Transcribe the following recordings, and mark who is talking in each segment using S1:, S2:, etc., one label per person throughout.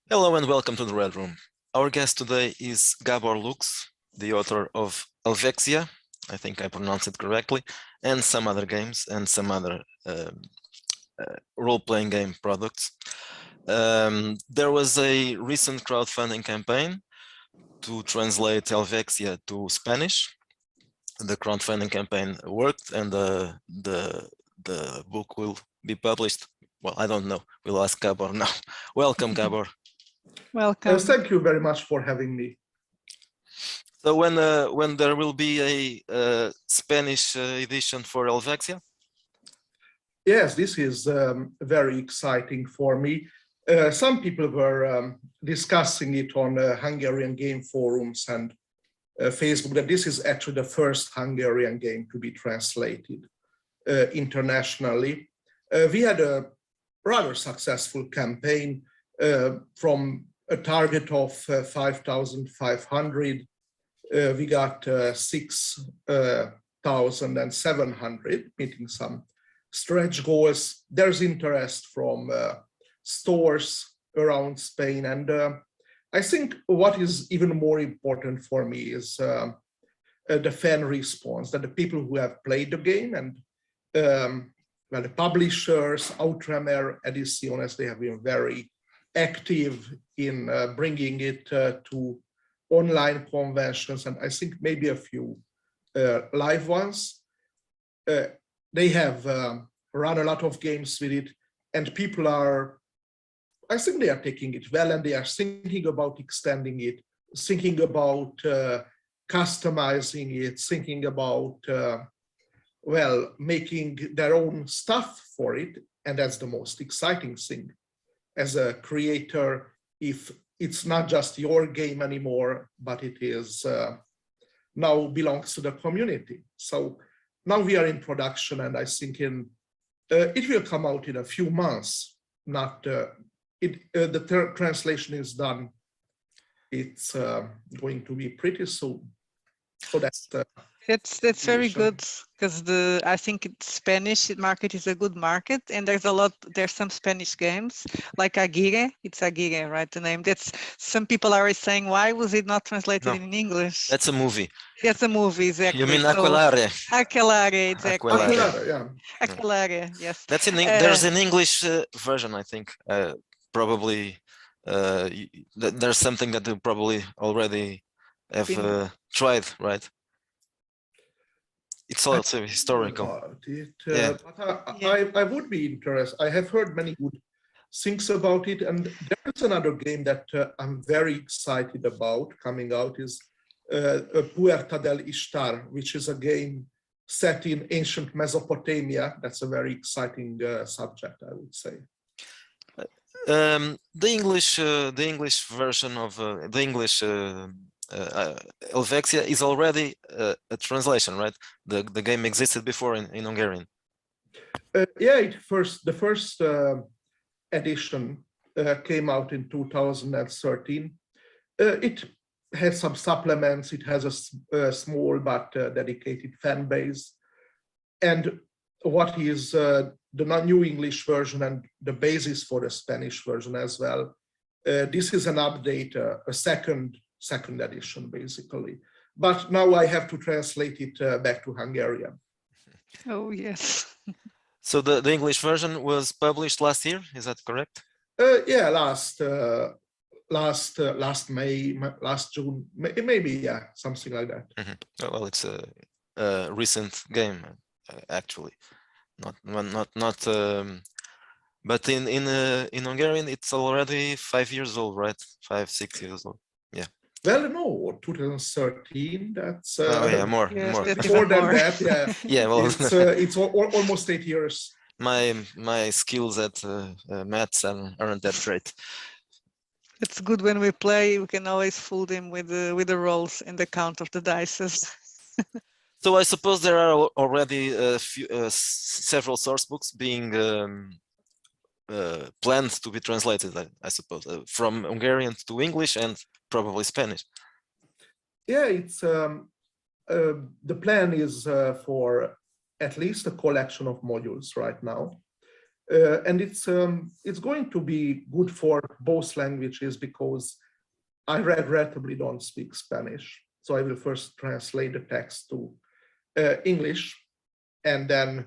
S1: Hello and welcome to the Red Room. Our guest today is Gabor Lux, the author of Helvéczia, I think I pronounced it correctly, and some other games and some other role-playing game products. There was a recent crowdfunding campaign to translate Helvéczia to Spanish. The crowdfunding campaign worked and the book will be published. Well, I don't know. We'll ask Gabor now. Welcome, Gabor.
S2: Welcome.
S3: Thank you very much for having me.
S1: So when there will be a Spanish edition for Helvéczia?
S3: Yes, this is very exciting for me. Some people were discussing it on Hungarian game forums and Facebook that this is actually the first Hungarian game to be translated internationally. We had a rather successful campaign from a target of 5,500. We got 6,700, meeting some stretch goals. There's interest from stores around Spain. And I think what is even more important for me is the fan response, that the people who have played the game and well, the publishers, Outremer, Ediciones, they have been very active in bringing it to online conventions, and I think maybe a few live ones. They have run a lot of games with it, and people are, I think they are taking it well, and they are thinking about extending it, thinking about customizing it, thinking about, well, making their own stuff for it, and that's the most exciting thing. As a creator, if it's not just your game anymore, but it is now belongs to the community. So now we are in production, and I think it will come out in a few months. Not the translation is done. It's going to be pretty soon. So that's
S2: that's very good, because I think Spanish market is a good market, and there's some Spanish games like Aguirre. It's Aguirre, right? The name. That's some people are always saying, why was it not translated in English?
S1: That's a movie.
S2: That's a movie, exactly.
S1: You mean Aquelarre?
S2: Aquelarre, exactly.
S3: Aquelarre, yeah.
S2: Aquelarre, yes.
S1: That's there's an English version, I think. Probably there's something that you probably already have tried, right? It's also historical.
S3: But I would be interested. I have heard many good things about it, and there is another game that I'm very excited about coming out is Puerta del Ishtar, which is a game set in ancient Mesopotamia. That's a very exciting subject, I would say.
S1: The English version of the English Helvéczia is already a translation, right? The game existed before in Hungarian.
S3: Yeah, the first edition came out in 2013. It has some supplements. It has a small but dedicated fan base. And what is the new English version and the basis for the Spanish version as well? This is an update, a second edition, basically. But now I have to translate it back to Hungarian.
S2: Oh, yes.
S1: So the English version was published last year, is that correct?
S3: Yeah, last May, last June, maybe, yeah, something like that.
S1: Mm-hmm. Well, it's a recent game, actually, not. But in Hungarian, it's already 5 years old, right? 5-6 years old. Yeah.
S3: Well, no, 2013. That's
S1: oh yeah, more.
S3: More than that. Yeah.
S1: Yeah. Well,
S3: it's almost 8 years.
S1: My skills at maths aren't that great.
S2: It's good when we play. We can always fool them with the rolls and the count of the dices.
S1: So I suppose there are already several source books being planned to be translated, I suppose, from Hungarian to English and probably Spanish.
S3: Yeah, it's the plan is for at least a collection of modules right now. and it's going to be good for both languages because I regrettably don't speak Spanish. So I will first translate the text to English, and then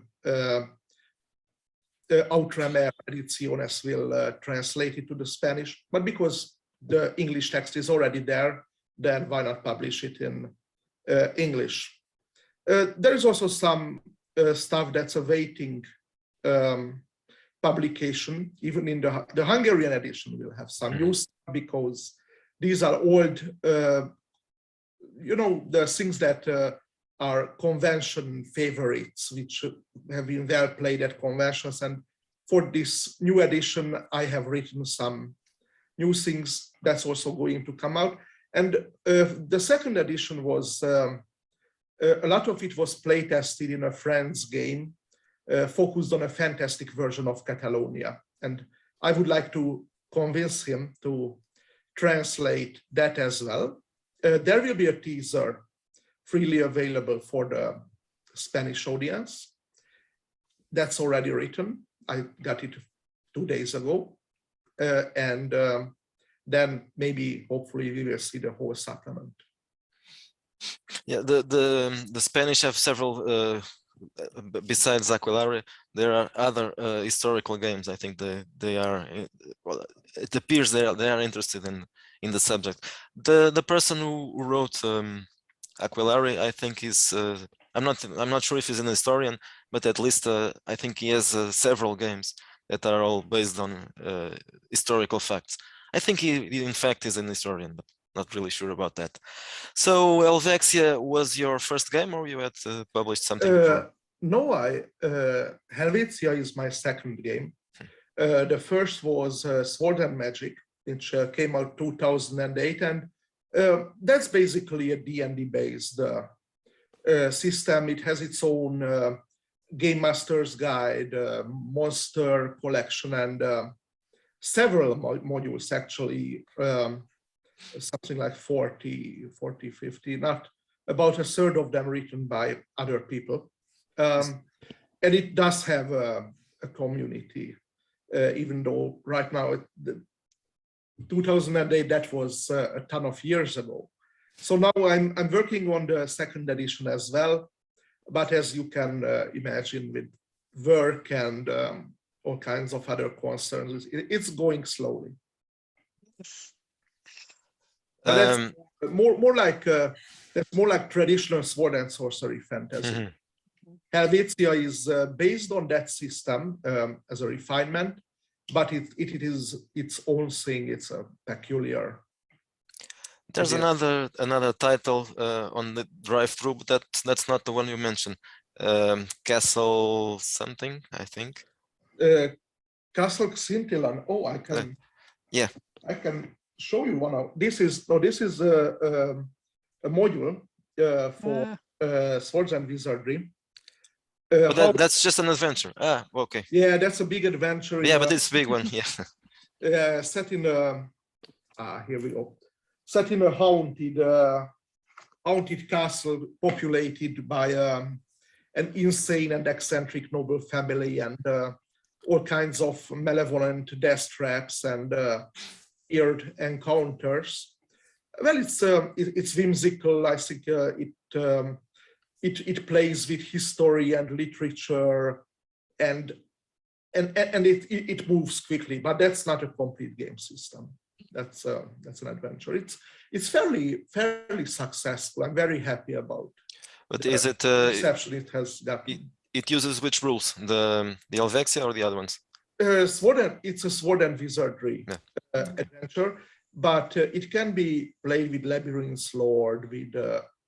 S3: Outremere Ediciones will translate it to the Spanish. But because the English text is already there, then why not publish it in English? There is also some stuff that's awaiting publication. Even in the Hungarian edition, we'll have some new stuff because these are old, you know, the things that are convention favorites, which have been well played at conventions. And for this new edition, I have written some new things that's also going to come out. And the second edition was, a lot of it was play tested in a friend's game, focused on a fantastic version of Catalonia. And I would like to convince him to translate that as well. There will be a teaser freely available for the Spanish audience. That's already written. I got it 2 days ago. And then maybe, hopefully, we will see the whole supplement.
S1: Yeah, the Spanish have several, besides Aquilare, there are other historical games. I think they are, well, it appears they are interested in the subject. The person who wrote Aquilare, I think is, I'm not sure if he's an historian, but at least I think he has several games that are all based on historical facts. I think he in fact is an historian, but not really sure about that. So Helvéczia was your first game, or you had published something before?
S3: No, Helvéczia is my second game. The first was Sword and Magic, which came out 2008, and that's basically a D&D based system. It has its own game master's guide, monster collection, and several modules, actually, something like 40, 50, not about a third of them written by other people. And it does have a community, even though right now, 2008, that was a ton of years ago. So now I'm working on the second edition as well. But as you can imagine, with work and all kinds of other concerns, it's going slowly. That's more like traditional sword and sorcery fantasy. Helvéczia is based on that system as a refinement, but it is its own thing. It's a peculiar.
S1: There's another title on the drive-through, but that's not the one you mentioned. Castle something, I think.
S3: Castle Xintilan. Oh, I can.
S1: Yeah.
S3: I can show you one of this is a module for swords and wizardry.
S1: But that's just an adventure. Ah, okay.
S3: Yeah, that's a big adventure.
S1: Yeah, but it's a big one. Yeah.
S3: Set in a here we go. Set in a haunted castle populated by an insane and eccentric noble family, and all kinds of malevolent death traps and weird encounters. Well, it's whimsical. I think it plays with history and literature, and it moves quickly. But that's not a complete game system. That's an adventure. It's fairly successful. I'm very happy about.
S1: But is it
S3: reception it has gotten?
S1: It uses which rules? The Helvéczia or the other ones?
S3: It's a sword and wizardry adventure, but it can be played with Labyrinth's Lord, with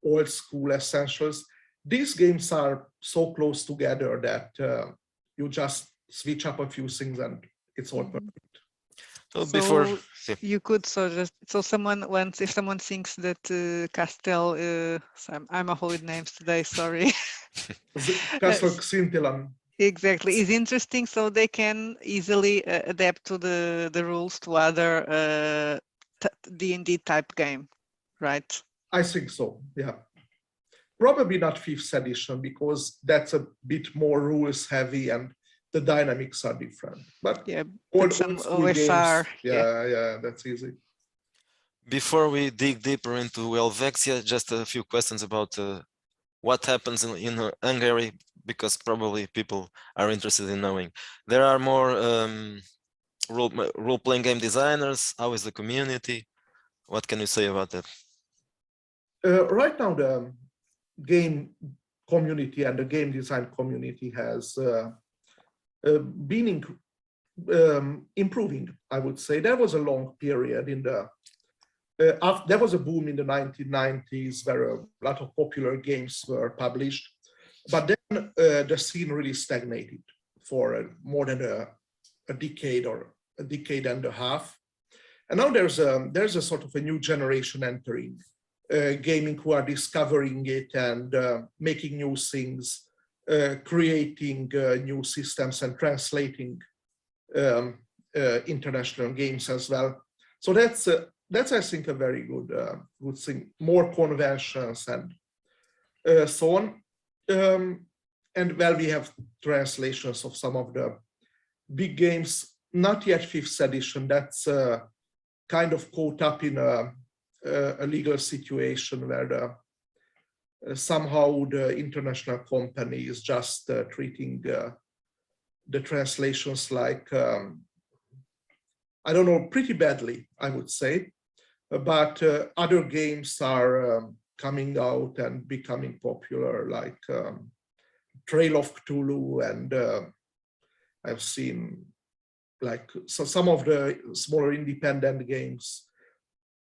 S3: old school essentials. These games are so close together that you just switch up a few things and it's all perfect.
S2: So you could someone if someone thinks that Castel, I'm a with names today, sorry.
S3: Castle Xintilan.
S2: Exactly, is interesting, so they can easily adapt to the rules to other D&D type game, right?
S3: I think so, yeah. Probably not 5th edition, because that's a bit more rules heavy, and the dynamics are different. But
S2: yeah,
S3: old
S2: some
S3: school
S2: OSR.
S3: games, yeah, that's easy.
S1: Before we dig deeper into Helvéczia, just a few questions about what happens in Hungary, because probably people are interested in knowing. There are more role-playing game designers. How is the community? What can you say about that?
S3: Right now, the game community and the game design community has been improving, I would say. There was a long period in the there was a boom in the 1990s where a lot of popular games were published, but then the scene really stagnated for more than a decade or a decade and a half. And now there's a sort of a new generation entering gaming who are discovering it and making new things, creating new systems and translating international games as well. So that's I think a very good thing. More conventions and so on. And well, we have translations of some of the big games, not yet 5th edition. That's kind of caught up in a legal situation where somehow the international company is just treating the translations like, I don't know, pretty badly, I would say. But other games are coming out and becoming popular, like Trail of Cthulhu, and I've seen like some of the smaller independent games.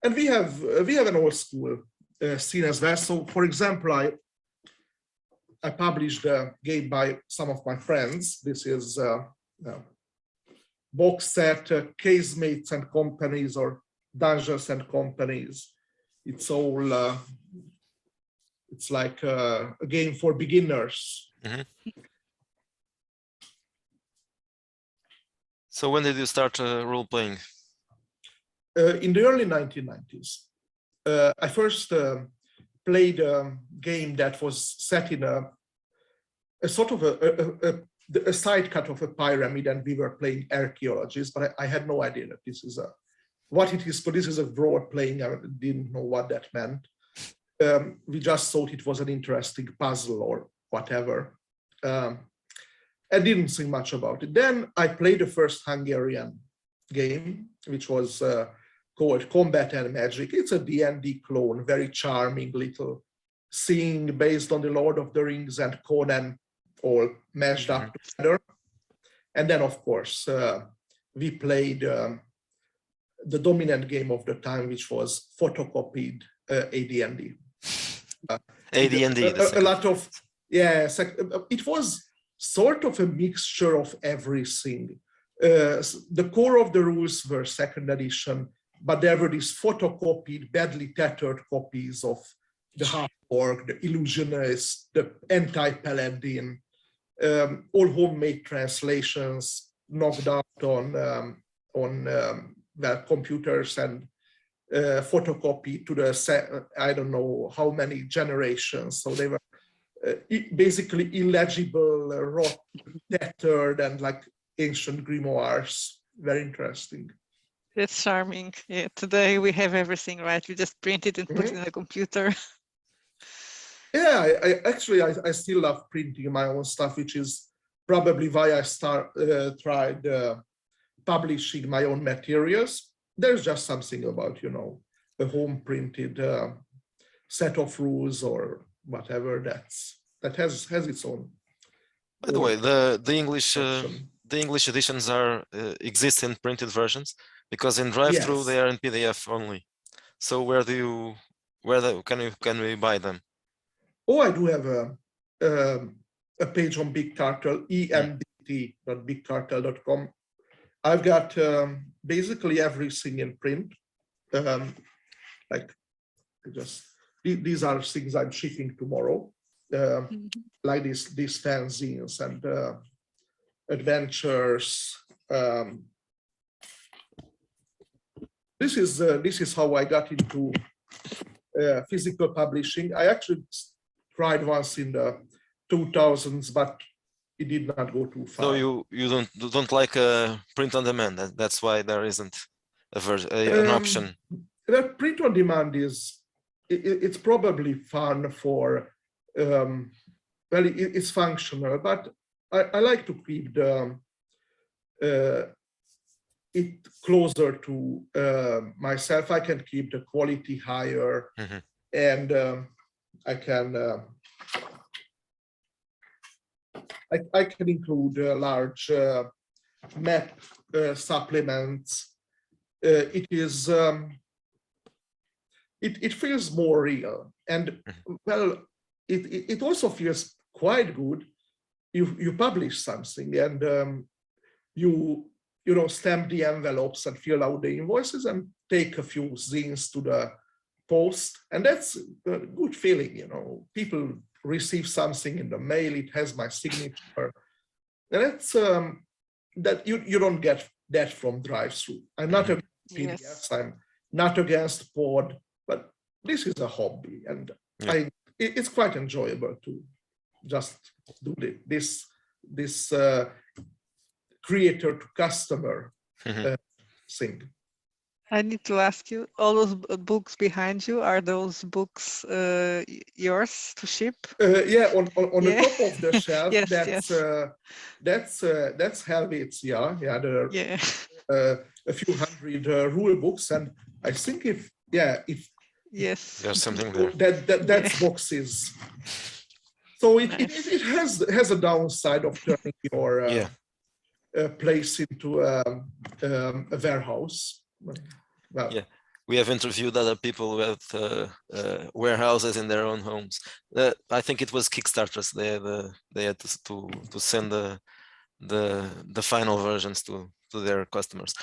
S3: And we have an old school scene as well. So, for example, I published a game by some of my friends. This is box set Casemates and Companies, or Dungeons and Companies. It's all it's like a game for beginners.
S1: Mm-hmm. So when did you start role playing?
S3: In the early 1990s. I first played a game that was set in a sort of a side cut of a pyramid, and we were playing archaeologists, but I had no idea that this is what it is. But this is a role playing. I didn't know what that meant. We just thought it was an interesting puzzle or whatever. I didn't think much about it. Then I played the first Hungarian game, which was called Combat and Magic. It's a D&D clone, very charming little thing based on the Lord of the Rings and Conan all mashed up together. And then, of course, we played the dominant game of the time, which was photocopied AD&D.
S1: AD&D.
S3: A lot of, yes, it was sort of a mixture of everything. The core of the rules were second edition, but there were these photocopied, badly tattered copies of the half-orc, the illusionist, the anti-paladin, all homemade translations knocked out on computers and photocopied to the, I don't know how many generations. So they were basically illegible, rot, tattered, and like ancient grimoires. Very interesting.
S2: That's charming. Yeah, today we have everything, right? We just print it and put it in a computer.
S3: Yeah, I still love printing my own stuff, which is probably why I tried publishing my own materials. There's just something about, you know, a home printed set of rules or whatever that has its own.
S1: By the way, the English editions are exist in printed versions, because in drive-thru
S3: Yes.
S1: they are in PDF only. So can we buy them?
S3: Oh, I do have a page on Big Cartel, emdt.bigcartel.com. I've got basically everything in print. Like these are things I'm shipping tomorrow, like these fanzines and adventures. This is how I got into physical publishing. I actually tried once in the 2000s, but it did not go too far.
S1: So you don't like print on demand. That's why there isn't an option.
S3: The print on demand is it's probably fun for well, it's functional, but I like to keep the it closer to myself. I can keep the quality higher, and I can I can include large map supplements. It is it feels more real, and well, it also feels quite good. You publish something, and you know, stamp the envelopes and fill out the invoices and take a few zines to the post, and that's a good feeling. You know, people receive something in the mail, it has my signature, and that's that you don't get that from drive-through. I'm not against PDFs, I'm not against pod, but this is a hobby, and it's quite enjoyable to just do this creator to customer thing.
S2: I need to ask you, all those books behind you, are those books yours to ship?
S3: Yeah, on the top of the shelf, that's Helvéczia. Yeah, there are a few hundred rule books, and I think if
S1: there's something there.
S3: That's boxes. So it has a downside of turning your place into a warehouse. Well,
S1: yeah, we have interviewed other people with warehouses in their own homes. I think it was Kickstarters. They had to send the final versions to their customers.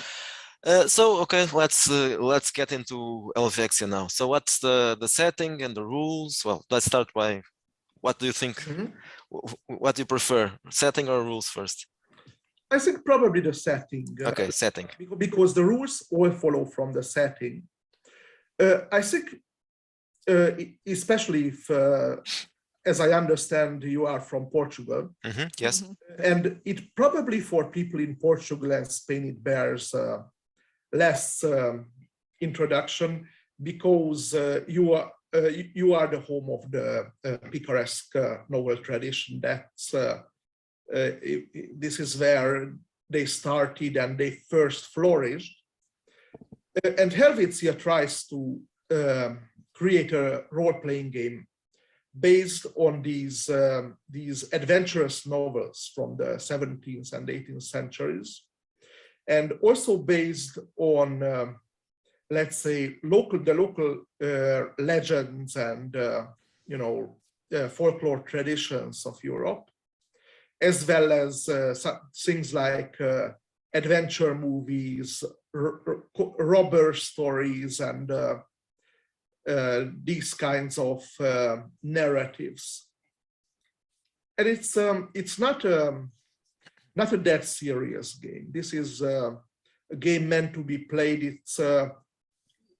S1: So okay, let's get into Helvéczia now. So what's the setting and the rules? Well, let's start by what do you think? What do you prefer, setting or rules first?
S3: I think probably the setting.
S1: Okay, setting.
S3: Because the rules all follow from the setting. I think, especially if, as I understand, you are from Portugal.
S1: Yes.
S3: And it probably for people in Portugal and Spain, it bears less introduction, because you are the home of the Picaresque novel tradition. That's this is where they started and they first flourished. And Helvéczia tries to create a role-playing game based on these adventurous novels from the 17th and 18th centuries, and also based on let's say the local legends and you know, folklore traditions of Europe, as well as things like adventure movies, robber stories, and these kinds of narratives. And it's not a that serious game. This is a game meant to be played.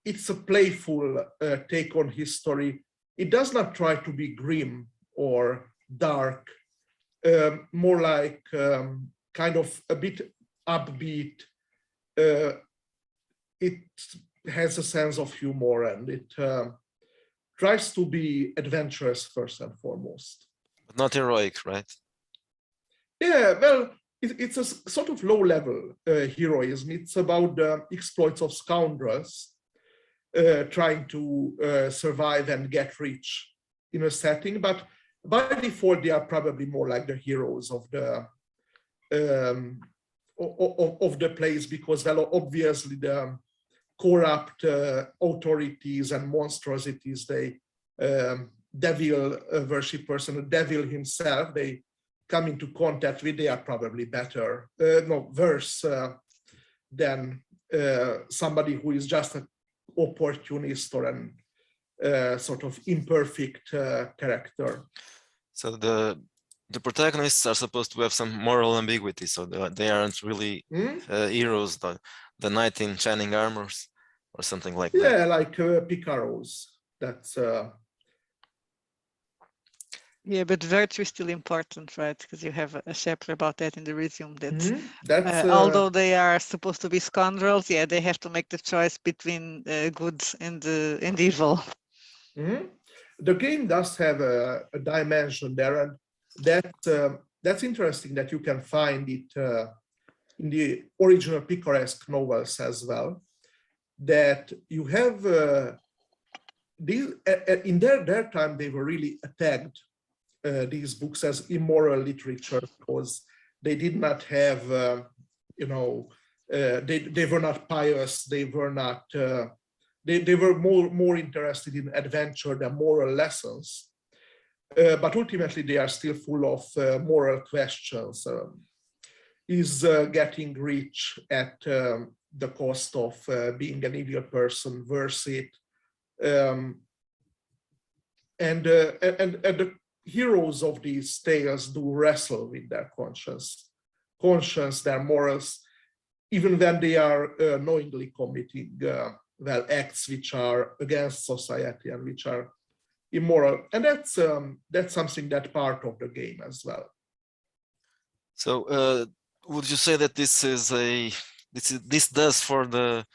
S3: It's a playful take on history. It does not try to be grim or dark. More like kind of a bit upbeat. It has a sense of humor, and it tries to be adventurous first and foremost.
S1: But not heroic, right?
S3: Yeah, well, it's a sort of low-level heroism. It's about the exploits of scoundrels trying to survive and get rich in a setting, but by default, they are probably more like the heroes of the place, because, well, obviously the corrupt authorities and monstrosities, they devil worshippers and the devil himself, they come into contact with, they are probably better, worse than somebody who is just an opportunist or an sort of imperfect character.
S1: So the protagonists are supposed to have some moral ambiguity, so they aren't really heroes, the knight in shining armors or something like that.
S3: Yeah, like Picaros. That's
S2: Yeah, but virtue is still important, right? Because you have a chapter about that in the resume. That
S3: That's
S2: although they are supposed to be scoundrels, yeah, they have to make the choice between good and evil.
S3: The game does have a dimension there, and that's interesting that you can find it in the original Picaresque novels as well. That you have these in their time they were really attacked. These books as immoral literature because they did not have, they were not pious. They were not. They were more interested in adventure than moral lessons. But ultimately, they are still full of moral questions. Is getting rich at the cost of being an evil person worth it? And the heroes of these tales do wrestle with their conscience, their morals, even when they are knowingly committing acts which are against society and which are immoral. And that's something that part of the game as well.
S1: So would you say that this does for the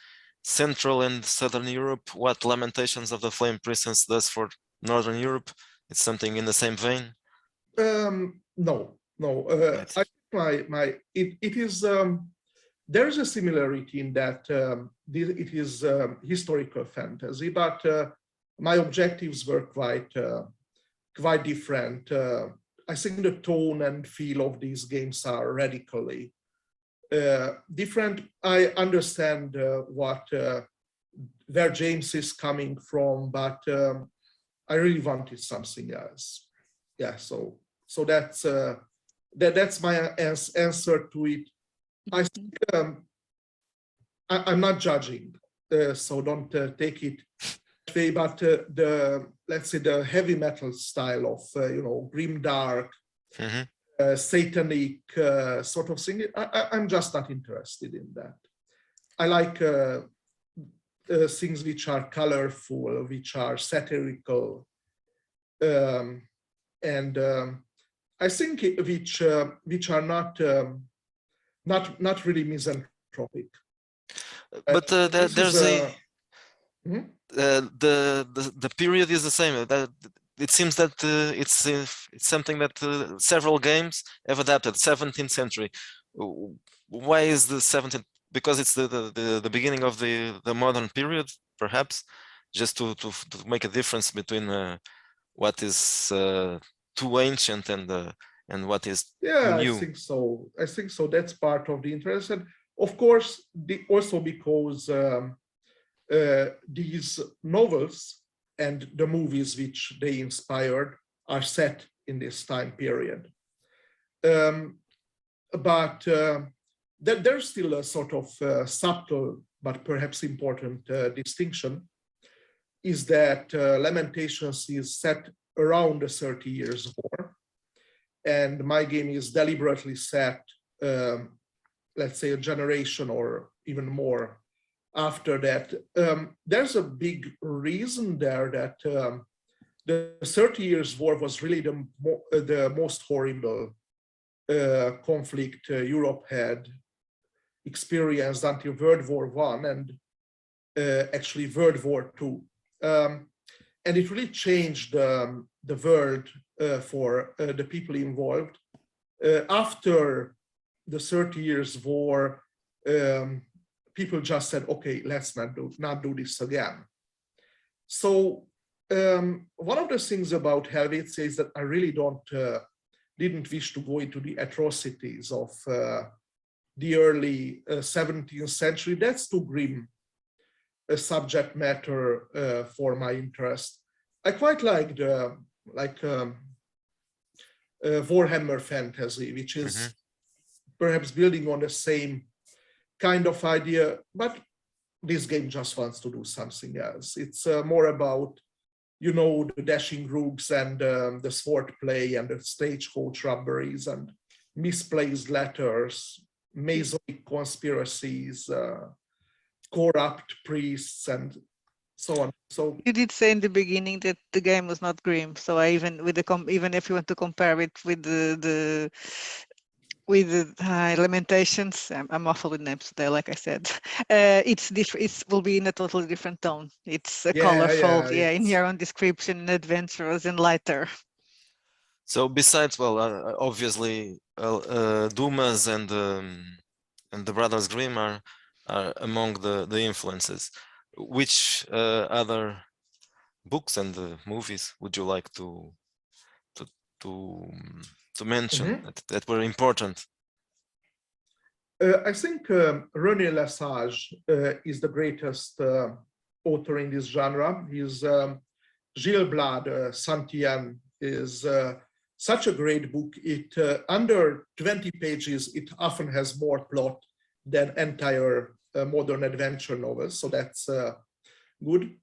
S1: Central and Southern Europe what Lamentations of the Flame Princess does for Northern Europe? It's something in the same vein?
S3: No. It is there is a similarity in that it is historical fantasy, but my objectives were quite different. I think the tone and feel of these games are radically different. I understand where James is coming from, but I really wanted something else. Yeah, so that's my answer to it. I think I'm not judging, so don't take it that way. But let's say the heavy metal style of grim dark, satanic sort of thing, I'm just not interested in that. I like things which are colorful, which are satirical, and I think which are not really misanthropic.
S1: But there's the period is the same. It seems that it's something that several games have adapted. 17th century. Why is the 17th? Because it's the beginning of the modern period, perhaps, just to make a difference between what is too ancient and what is new.
S3: I think so. That's part of the interest, and of course, also because these novels and the movies which they inspired are set in this time period. But there's still a sort of subtle but perhaps important distinction, is that Lamentations is set around the 30 Years' War, and my game is deliberately set, let's say, a generation or even more after that. There's a big reason there that the 30 Years' War was really the most horrible conflict Europe had experienced until World War I and actually World War II. And it really changed the world for the people involved. After the 30 Years' War, people just said, okay, let's not do this again. So one of the things about Helvéczia is that I really didn't wish to go into the atrocities of the early 17th century. That's too grim a subject matter for my interest. I quite liked Warhammer fantasy, which is perhaps building on the same kind of idea, but this game just wants to do something else. It's more about, the dashing rogues and the sword play and the stagecoach robberies and misplaced letters, Masonic conspiracies, corrupt priests, and so on. So
S2: You did say in the beginning that the game was not grim, so I even with the even if you want to compare it with the Lamentations, I'm awful with names today, like I said. It's different. It will be in a totally different tone. It's colorful, in your own description, and adventurous and lighter.
S1: So besides, well, obviously, Dumas and the Brothers Grimm are among the influences. Which other books and movies would you like to mention that were important?
S3: I think René Lesage is the greatest author in this genre. His Gil Blad, Santien is such a great book. It under 20 pages, it often has more plot than entire modern adventure novels, so that's good.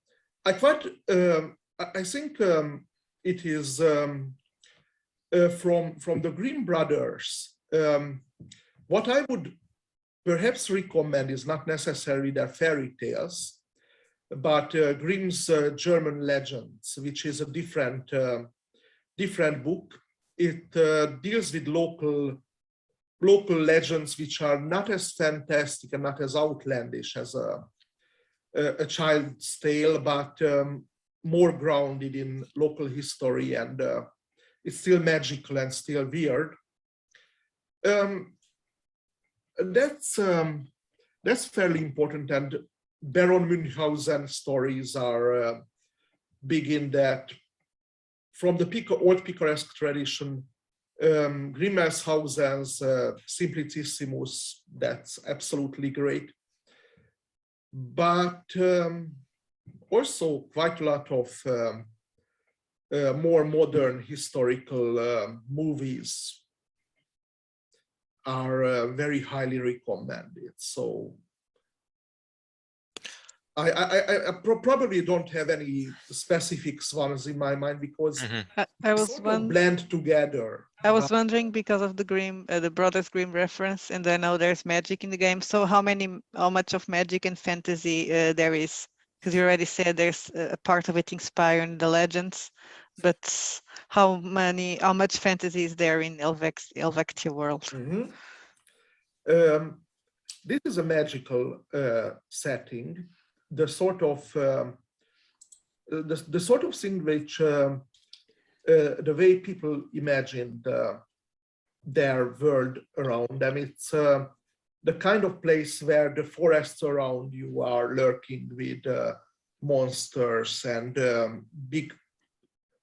S3: I think it is from the Grimm brothers. What I would perhaps recommend is not necessarily their fairy tales, but Grimm's German Legends, which is a different book. It deals with local legends, which are not as fantastic and not as outlandish as a child's tale, but more grounded in local history, and it's still magical and still weird. That's fairly important, and Baron Münchhausen stories are big in that. From the old picaresque tradition, Grimmelshausen's Simplicissimus, that's absolutely great. But also quite a lot of more modern historical movies are very highly recommended. So I probably don't have any specific ones in my mind, because
S2: I was
S3: sort of blend together.
S2: I was wondering because of the Grimm, the Brothers Grimm reference, and I know there's magic in the game. So how much of magic and fantasy there is? Because you already said there's a part of it inspiring the legends, but how much fantasy is there in Helvéczia world?
S3: This is a magical setting, the sort of thing which the way people imagined their world around them. It's the kind of place where the forests around you are lurking with monsters and big,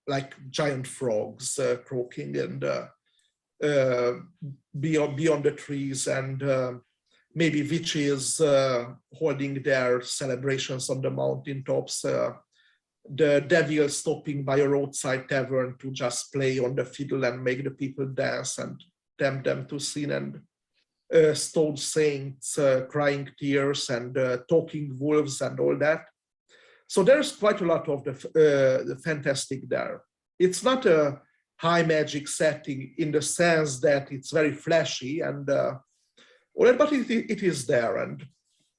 S3: like giant frogs croaking, and beyond the trees, and maybe witches holding their celebrations on the mountaintops, the devil stopping by a roadside tavern to just play on the fiddle and make the people dance and tempt them to sin, and stone saints crying tears, and talking wolves and all that. So there's quite a lot of the fantastic there. It's not a high magic setting in the sense that it's very flashy and all that, but it is there, and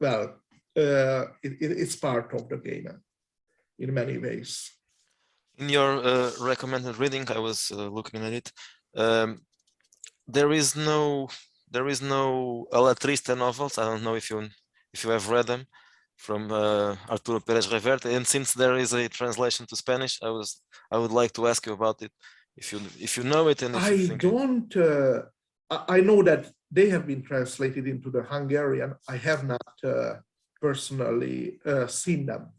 S3: well, it's part of the game in many ways.
S1: In your recommended reading, I was looking at it. There is no Alla Triste novels. I don't know if you have read them, from Arturo Pérez Reverte. And since there is a translation to Spanish, I would like to ask you about it, if you know it, and if you think...
S3: I know that they have been translated into the Hungarian. I have not personally seen them,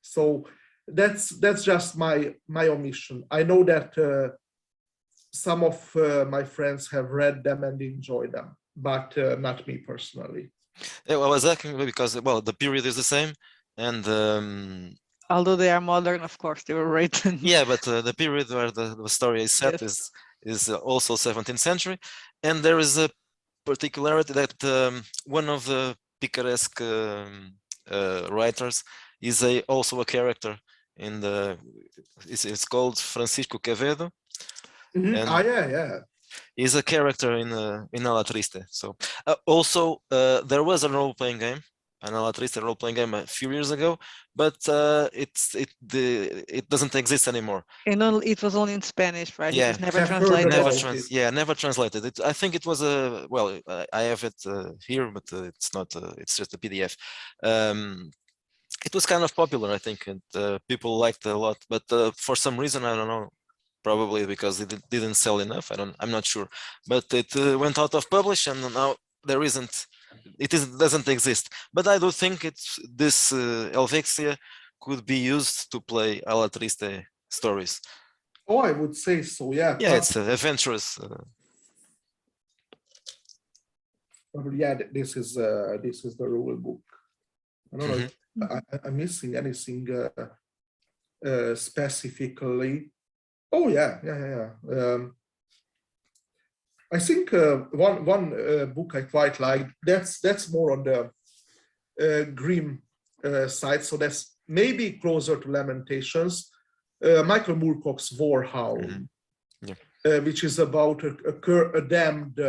S3: so that's just my omission. I know that some of my friends have read them and enjoyed them, but not me personally.
S1: Yeah, well, I was asking because, well, the period is the same, and
S2: although they are modern, of course, they were written.
S1: Yeah, but the period where the story is set is also 17th century, and there is a particularity that one of the picaresque writers is also a character in the. It's called Francisco Quevedo.
S3: And yeah.
S1: He's a character in Alla Triste. So also there was a role-playing game. an Alatriste role-playing game a few years ago, but it doesn't exist anymore.
S2: And it was only in Spanish, right?
S1: Yeah,
S2: it was never
S3: I've heard
S2: translated.
S3: about it.
S1: Never translated. I think it was a well. I have it here, but it's not. It's just a PDF. It was kind of popular, I think, and people liked it a lot. But for some reason, I don't know. Probably because it didn't sell enough. I'm not sure. But it went out of publish, and now there isn't. It doesn't exist. But I do think this Helvéczia could be used to play Alatriste stories.
S3: Oh, I would say so. Yeah.
S1: Yeah, it's adventurous.
S3: Yeah, this is the rule book. I don't know if I'm missing anything specifically. Oh yeah. I think one book I quite like. That's more on the grim side. So that's maybe closer to Lamentations. Michael Moorcock's Warhound, which is about a damned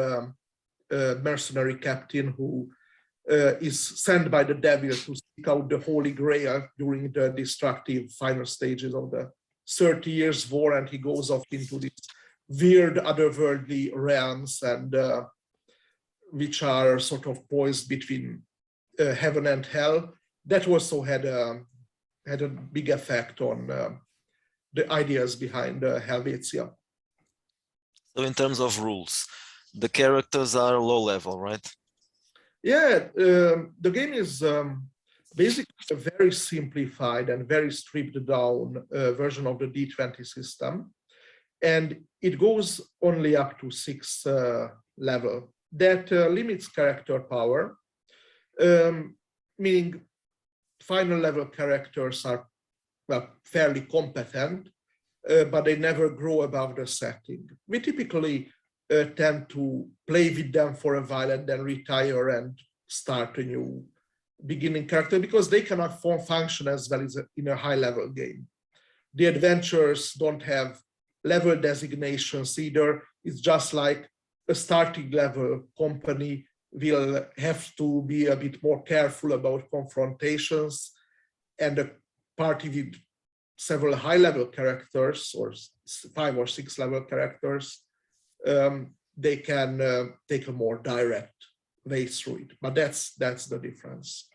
S3: mercenary captain who is sent by the devil to seek out the Holy Grail during the destructive final stages of the 30 Years' War, and he goes off into these weird otherworldly realms, and which are sort of poised between heaven and hell. That also had a big effect on the ideas behind Helvéczia.
S1: So in terms of rules, the characters are low level, right?
S3: Yeah, the game is basically a very simplified and very stripped down version of the D20 system. And it goes only up to 6 level. That limits character power, meaning final level characters are fairly competent, but they never grow above the setting. We typically tend to play with them for a while and then retire and start a new beginning character because they cannot function as well as in a high level game. The adventures don't have level designations either. It's just like a starting level company will have to be a bit more careful about confrontations, and a party with several high level characters or 5 or 6 level characters, they can take a more direct way through it. But that's the difference.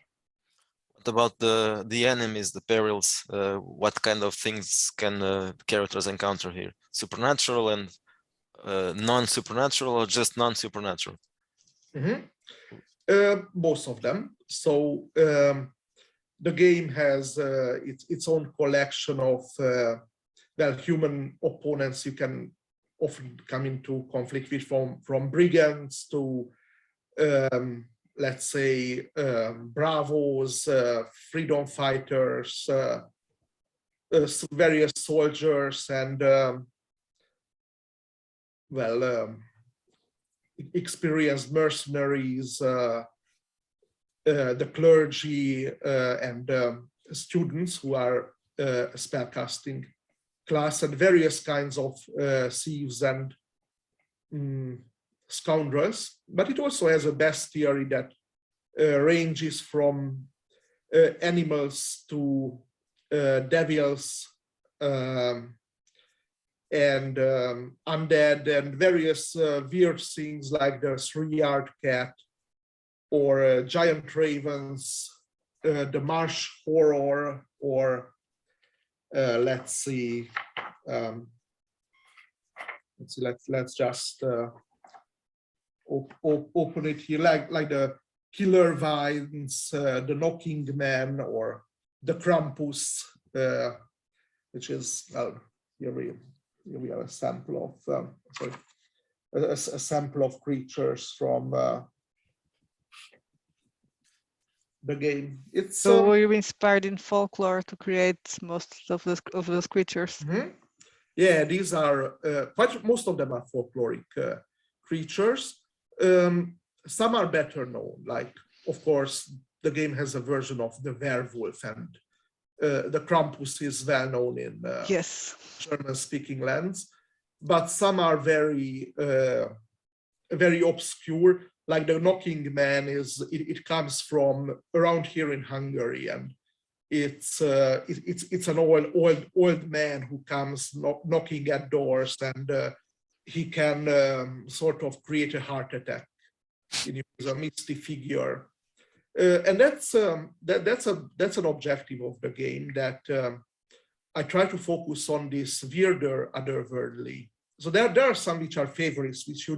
S1: What about the enemies, the perils? What kind of things can characters encounter here? Supernatural and non-supernatural, or just non-supernatural?
S3: Both of them. So the game has its own collection of human opponents you can often come into conflict with, from brigands to let's say bravos, freedom fighters, various soldiers, and experienced mercenaries, the clergy, and students who are a spellcasting class, and various kinds of thieves and scoundrels. But it also has a bestiary that ranges from animals to devils and undead, and various weird things like the 3-yard cat, or giant ravens, the marsh horror, or let's see, let's just open it here, like the killer vines, the knocking man, or the Krampus, which is, well, here we have a sample of a sample of creatures from the game. It's
S2: so were you inspired in folklore to create most of those creatures?
S3: Yeah, these are most of them are folkloric creatures. Some are better known, like, of course, the game has a version of the werewolf, and the Krampus is well known in German-speaking lands. But some are very, very obscure. like the knocking man it comes from around here in Hungary, and it's an old man who comes knocking at doors, and he can sort of create a heart attack. He's a misty figure, and that's an objective of the game, that I try to focus on this weirder otherworldly. So there are some which are favorites, which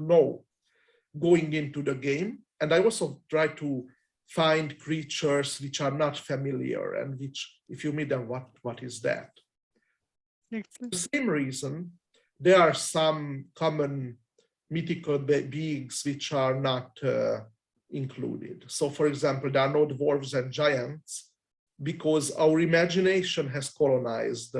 S3: going into the game, and I also try to find creatures which are not familiar, and which, if you meet them, what is that? For the same reason, there are some common mythical beings which are not included. So, for example, there are no dwarves and giants, because our imagination has colonized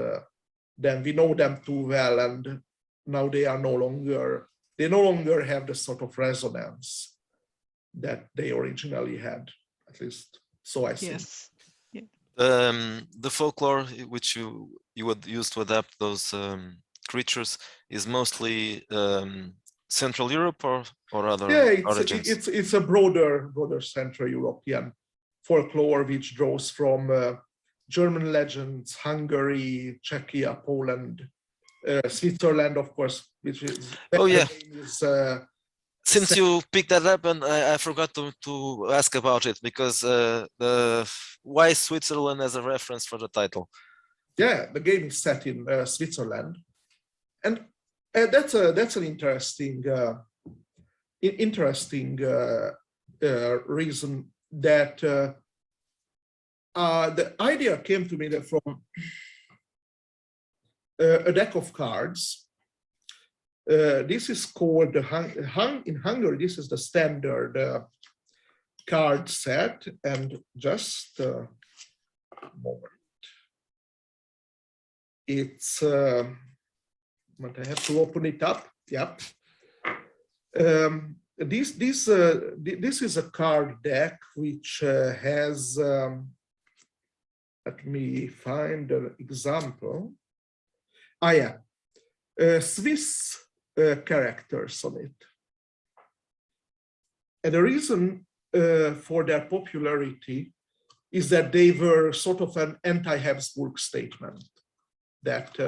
S3: them. We know them too well, and now they no longer have the sort of resonance that they originally had, at least so I see.
S2: Yes. Yeah.
S1: The folklore which you would use to adapt those creatures is mostly Central Europe or other origins?
S3: It's a broader Central European folklore, which draws from German legends, Hungary, Czechia, Poland, Switzerland, of course, which is
S1: since you picked that up, and I forgot to ask about it, because why Switzerland as a reference for the title?
S3: Yeah, the game is set in Switzerland, and that's an interesting reason, that the idea came to me from a deck of cards. This is called in Hungary. This is the standard card set, and just a moment. It's but I have to open it up. Yep. This is a card deck which has. Let me find an example. Swiss characters on it. And the reason for their popularity is that they were sort of an anti-Habsburg statement, that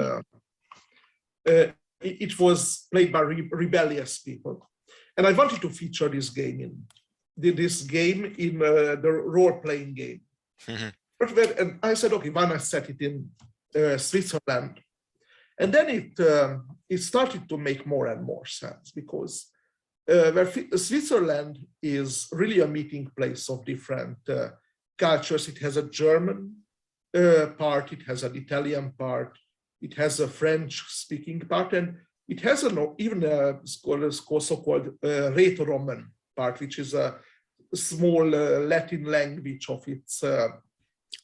S3: it was played by rebellious people. And I wanted to feature this game in the role-playing game. Mm-hmm. And I said, okay, why not set it in Switzerland? And then it started to make more and more sense, because Switzerland is really a meeting place of different cultures. It has a German part, it has an Italian part, it has a French-speaking part, and it has even a so-called Rhaeto-Roman part, which is a small Latin language of its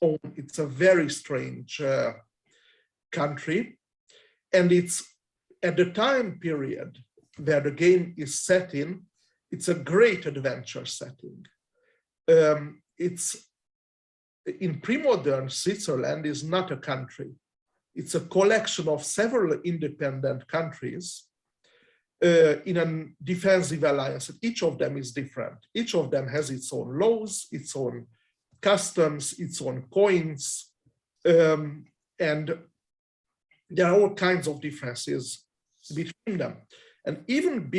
S3: own. It's a very strange country. And it's at the time period where the game is set in, it's a great adventure setting. It's in pre-modern Switzerland is not a country. It's a collection of several independent countries in a defensive alliance. Each of them is different. Each of them has its own laws, its own customs, its own coins, and there are all kinds of differences between them. And even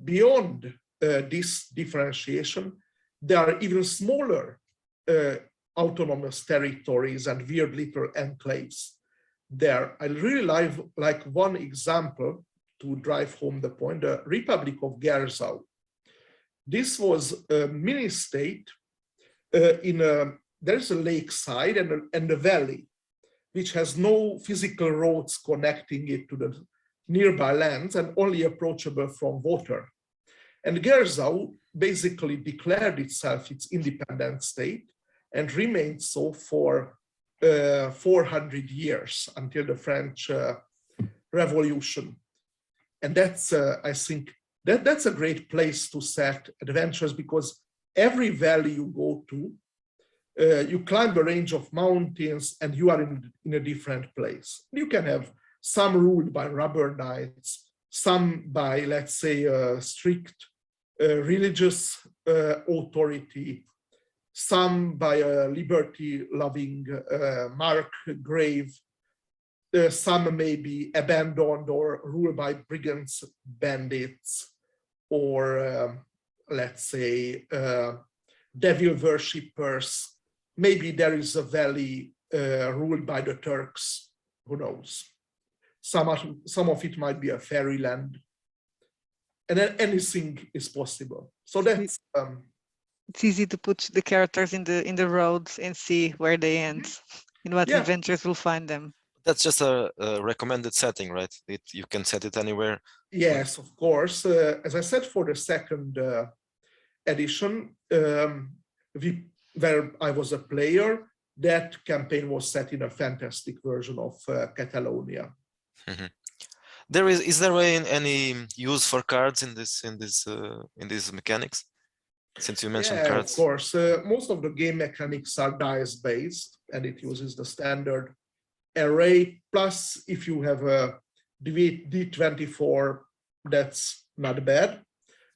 S3: beyond this differentiation, there are even smaller autonomous territories and weird little enclaves there. I really like one example to drive home the point, the Republic of Gersau. This was a mini state there's a lakeside and a valley, which has no physical roads connecting it to the nearby lands and only approachable from water. And Gersau basically declared itself its independent state and remained so for 400 years until the French Revolution. And that's, I think, that's a great place to set adventures, because every valley you go to, you climb a range of mountains and you are in a different place. You can have some ruled by rubber knights, some by, let's say, strict religious authority, some by a liberty-loving margrave, some may be abandoned or ruled by brigands, bandits, or let's say devil worshippers. Maybe there is a valley ruled by the Turks, who knows? Some of it might be a fairyland, and then anything is possible. So that's
S2: it's easy to put the characters in the roads and see where they end, in what adventures will find them.
S1: That's just a recommended setting, right? You can set it anywhere.
S3: Yes, of course. As I said, for the second edition, where I was a player, that campaign was set in a fantastic version of Catalonia.
S1: Mm-hmm. Is there any use for cards in these mechanics? Since you mentioned cards.
S3: Of course. Most of the game mechanics are dice based, and it uses the standard array. Plus, if you have a D24, that's not bad.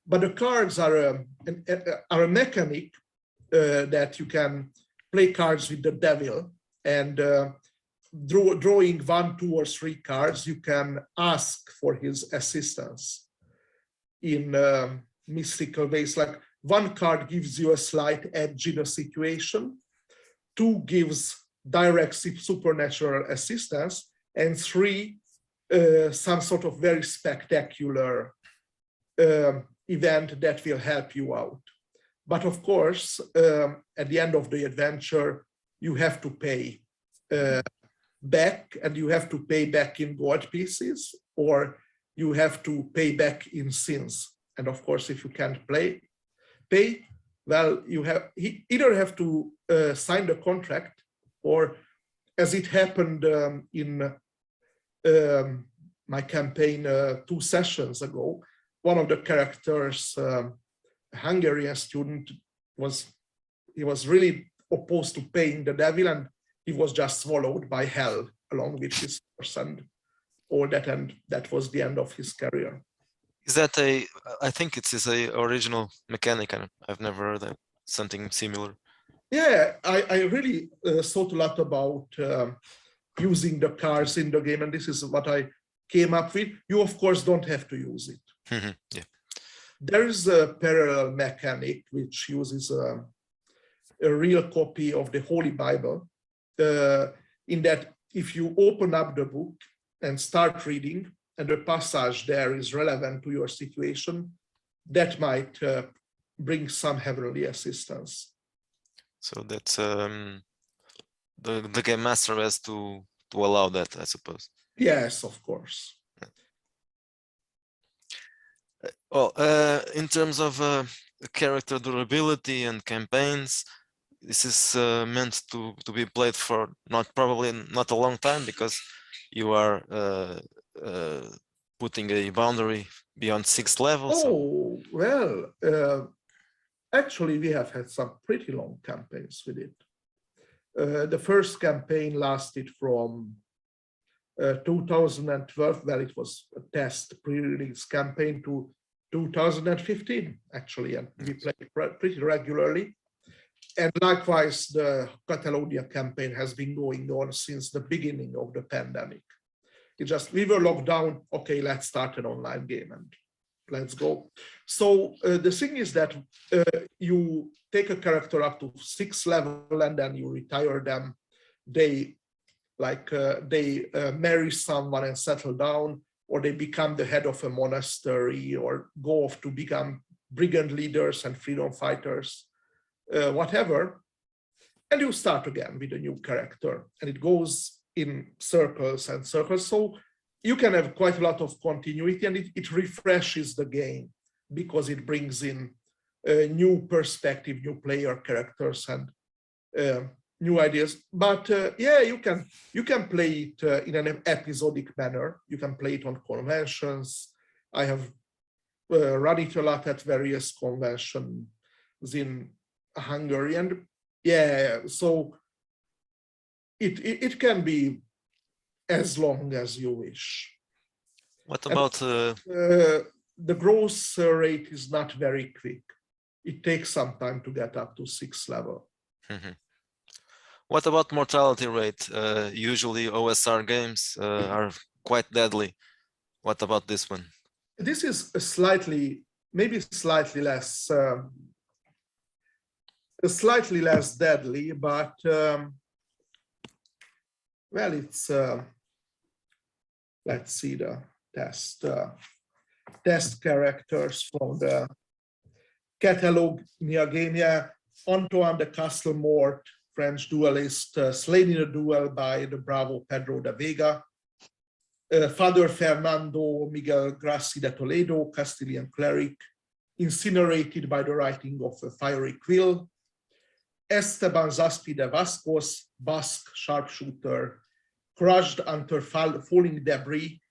S3: But the cards are a mechanic that you can play cards with the devil, and drawing 1, 2, or 3 cards, you can ask for his assistance in mystical ways. Like 1 card gives you a slight edge in a situation, 2 gives direct supernatural assistance, and 3 some sort of very spectacular event that will help you out. But of course, at the end of the adventure, you have to pay back, and you have to pay back in gold pieces, or you have to pay back in sins. And of course, if you can't pay, well, you either have to sign the contract, or as it happened in my campaign 2 sessions ago, one of the characters, a Hungarian student, was really opposed to paying the devil, and he was just swallowed by hell along with his horse and all that, and that was the end of his career.
S1: Is that I think it is a original mechanic, and I've never heard of something similar.
S3: Yeah, I really thought a lot about using the cards in the game, and this is what I came up with. You, of course, don't have to use it.
S1: Yeah.
S3: There is a parallel mechanic which uses a real copy of the Holy Bible, in that if you open up the book and start reading, and the passage there is relevant to your situation, that might bring some heavenly assistance.
S1: So that's the game master has to allow that, I suppose.
S3: Yes, of course.
S1: Well, in terms of character durability and campaigns, this is meant to be played for probably not a long time, because you are putting a boundary beyond 6th level.
S3: Oh, well, actually, we have had some pretty long campaigns with it. The first campaign lasted from 2012, well, it was a test pre-release campaign, to 2015, actually, and we played pretty regularly. And likewise, the Catalonia campaign has been going on since the beginning of the pandemic. We were locked down, okay, let's start an online game and let's go. So the thing is that you take a character up to 6th level, and then you retire them. They marry someone and settle down, or they become the head of a monastery, or go off to become brigand leaders and freedom fighters, whatever. And you start again with a new character, and it goes in circles and circles. So you can have quite a lot of continuity, and it refreshes the game, because it brings in new perspective, new player characters, and new ideas. But yeah, you can play it in an episodic manner. You can play it on conventions. I have run it a lot at various conventions in Hungary, and yeah, so it can be as long as you wish.
S1: What about
S3: the growth rate is not very quick. It takes some time to get up to 6th level.
S1: What about mortality rate? Usually OSR games are quite deadly. What about this one?
S3: This is a maybe slightly less deadly, but well, it's let's see the test characters from the Catalonia game. Yeah, Antoine de Castelmort, French duelist, slain in a duel by the Bravo Pedro de Vega. Father Fernando Miguel Grassi de Toledo, Castilian cleric, incinerated by the writing of a fiery quill. Esteban Zaspi de Vascos, Basque sharpshooter, crushed under falling debris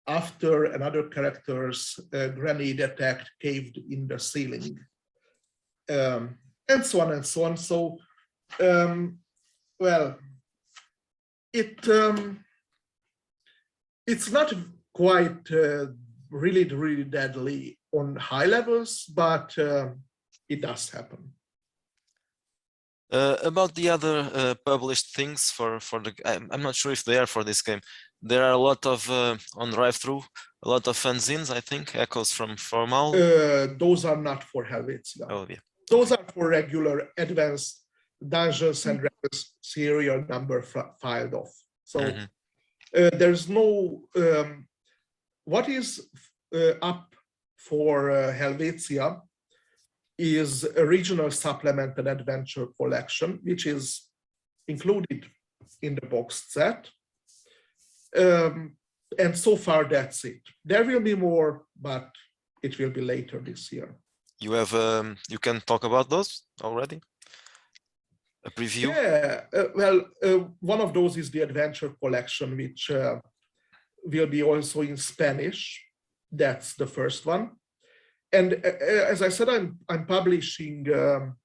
S3: after another character's grenade attack caved in the ceiling. And so on and so on. So, well, it's not quite really deadly on high levels, but it does happen.
S1: About the other published things for the, I'm not sure if they are for this game. There are a lot of on drive-through, a lot of fanzines, I think, echoes from Formal.
S3: Those are not for Helvétzia.
S1: Oh yeah.
S3: Those are for regular advanced Dungeons and Dragons serial number filed off. So there's no, what is up for Helvétzia is a regional supplement and adventure collection, which is included in the box set. And so far, that's it. There will be more, but it will be later this year.
S1: You have, you can talk about those already? A preview?
S3: Yeah, well, one of those is the adventure collection, which will be also in Spanish. That's the first one. And as I said, I'm publishing the